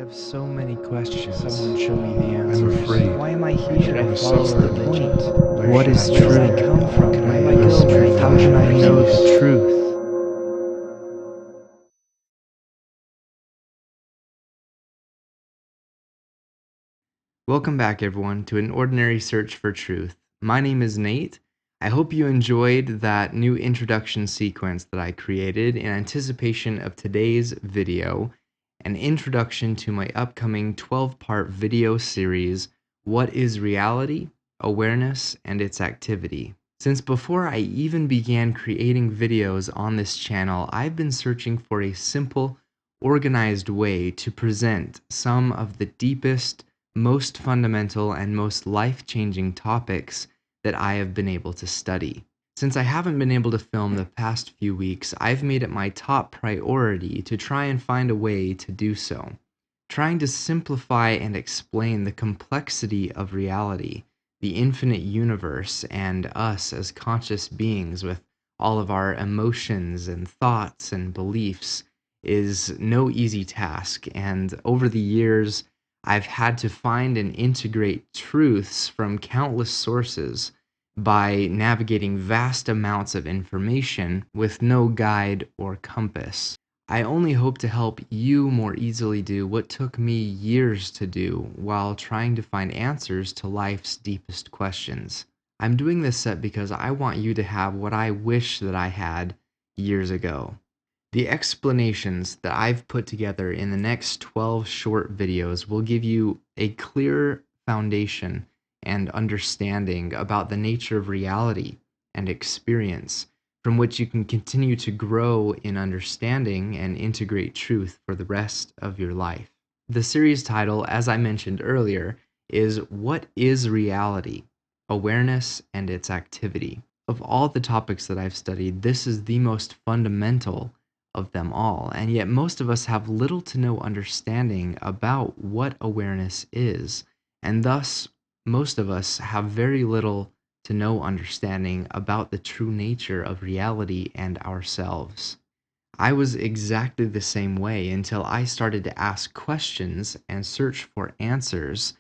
have so many questions. Someone show me the answers. I'm afraid. Why am I here? Should I What's follow the religion? point? What is Where true? do I come from? Can Where I do I go? mystery? How can I know the truth? Welcome back, everyone, to An Ordinary Search for Truth. My name is Nate. I hope you enjoyed that new introduction sequence that I created in anticipation of today's video, an introduction to my upcoming 12-part video series, What is Reality, Awareness, and Its Activity? Since before I even began creating videos on this channel, I've been searching for a simple, organized way to present some of the deepest, most fundamental, and most life-changing topics that I have been able to study. Since I haven't been able to film the past few weeks, I've made it my top priority to try and find a way to do so. Trying to simplify and explain the complexity of reality, the infinite universe, and us as conscious beings with all of our emotions and thoughts and beliefs is no easy task, and over the years, I've had to find and integrate truths from countless sources by navigating vast amounts of information with no guide or compass. I only hope to help you more easily do what took me years to do while trying to find answers to life's deepest questions. I'm doing this set because I want you to have what I wish that I had years ago. The explanations that I've put together in the next 12 short videos will give you a clear foundation and understanding about the nature of reality and experience, from which you can continue to grow in understanding and integrate truth for the rest of your life. The series title, as I mentioned earlier, is What is Reality? Awareness and Its Activity. Of all the topics that I've studied, this is the most fundamental of them all, and yet most of us have little to no understanding about what awareness is, and thus most of us have very little to no understanding about the true nature of reality and ourselves. I was exactly the same way until I started to ask questions and search for answers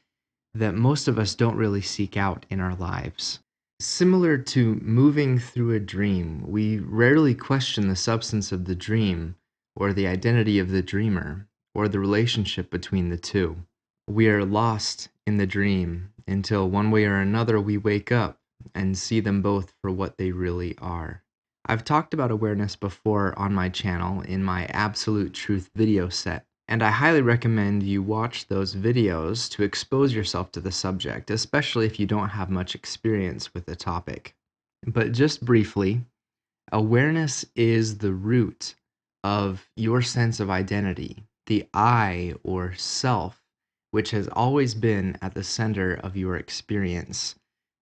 that most of us don't really seek out in our lives. Similar to moving through a dream, we rarely question the substance of the dream, or the identity of the dreamer, or the relationship between the two. We are lost in the dream until one way or another we wake up and see them both for what they really are. I've talked about awareness before on my channel in my Absolute Truth video set, and I highly recommend you watch those videos to expose yourself to the subject, especially if you don't have much experience with the topic. But just briefly, awareness is the root of your sense of identity, the I or self, which has always been at the center of your experience.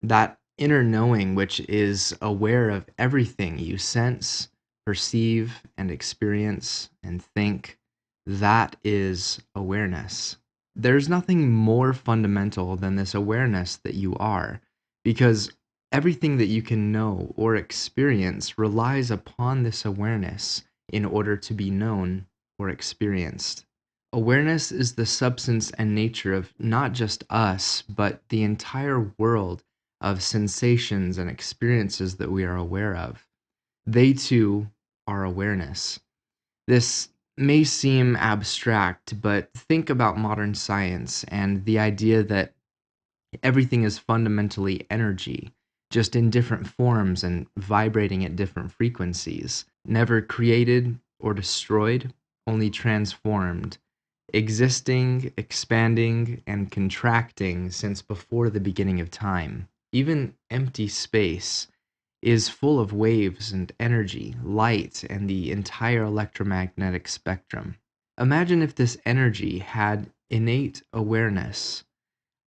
That inner knowing which is aware of everything you sense, perceive, and experience and think, that is awareness. There's nothing more fundamental than this awareness that you are, because everything that you can know or experience relies upon this awareness in order to be known or experienced. Awareness is the substance and nature of not just us, but the entire world of sensations and experiences that we are aware of. They too are awareness. This may seem abstract, but think about modern science and the idea that everything is fundamentally energy, just in different forms and vibrating at different frequencies, never created or destroyed, only transformed, existing, expanding, and contracting since before the beginning of time. Even empty space is full of waves and energy, light, and the entire electromagnetic spectrum. Imagine if this energy had innate awareness,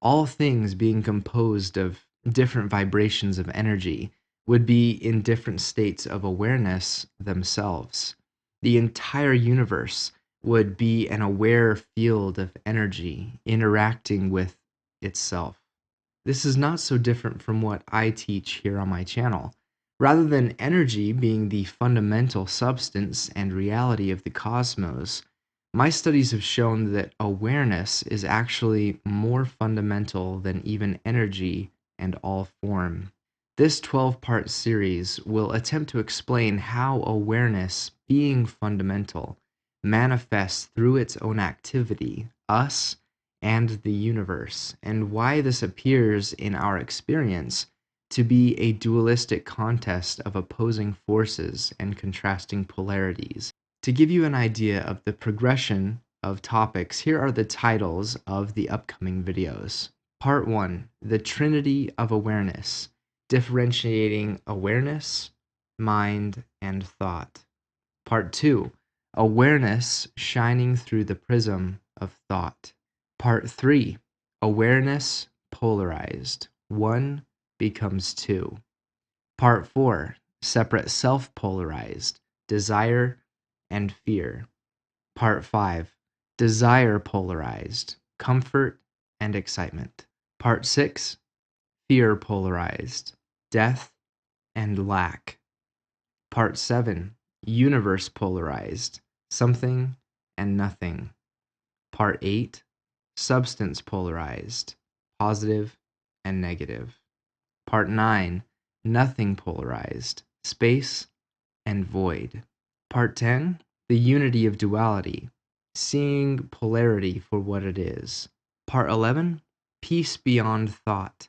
all things being composed of different vibrations of energy would be in different states of awareness themselves. The entire universe would be an aware field of energy interacting with itself. This is not so different from what I teach here on my channel. Rather than energy being the fundamental substance and reality of the cosmos, My studies have shown that awareness is actually more fundamental than even energy and all form. This 12-part series will attempt to explain how awareness, being fundamental, manifests through its own activity, us, and the universe, and why this appears in our experience to be a dualistic contest of opposing forces and contrasting polarities. To give you an idea of the progression of topics, here are the titles of the upcoming videos. Part 1, The Trinity of Awareness, differentiating awareness, mind, and thought. Part 2, Awareness shining through the prism of thought. Part 3, Awareness polarized. One becomes two. Part 4, Separate self-polarized, desire and fear. Part 5, Desire polarized, comfort and excitement. Part 6, Fear polarized, death and lack. Part 7, Universe polarized, something and nothing. Part 8, Substance polarized, positive and negative. Part 9, Nothing polarized, space and void. Part 10, The Unity of Duality, seeing polarity for what it is. Part 11, Peace beyond thought,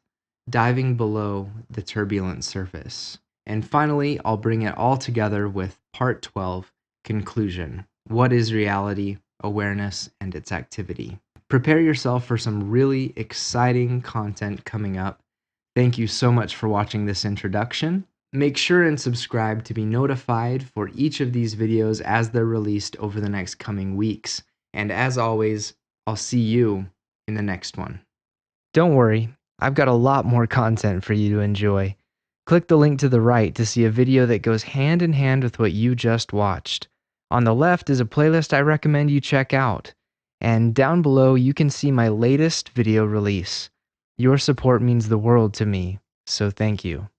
diving below the turbulent surface. And finally, I'll bring it all together with Part 12, Conclusion. What is reality, awareness, and its activity? Prepare yourself for some really exciting content coming up. Thank you so much for watching this introduction. Make sure and subscribe to be notified for each of these videos as they're released over the next coming weeks. And as always, I'll see you in the next one. Don't worry, I've got a lot more content for you to enjoy. Click the link to the right to see a video that goes hand in hand with what you just watched. On the left is a playlist I recommend you check out. And down below you can see my latest video release. Your support means the world to me, so thank you.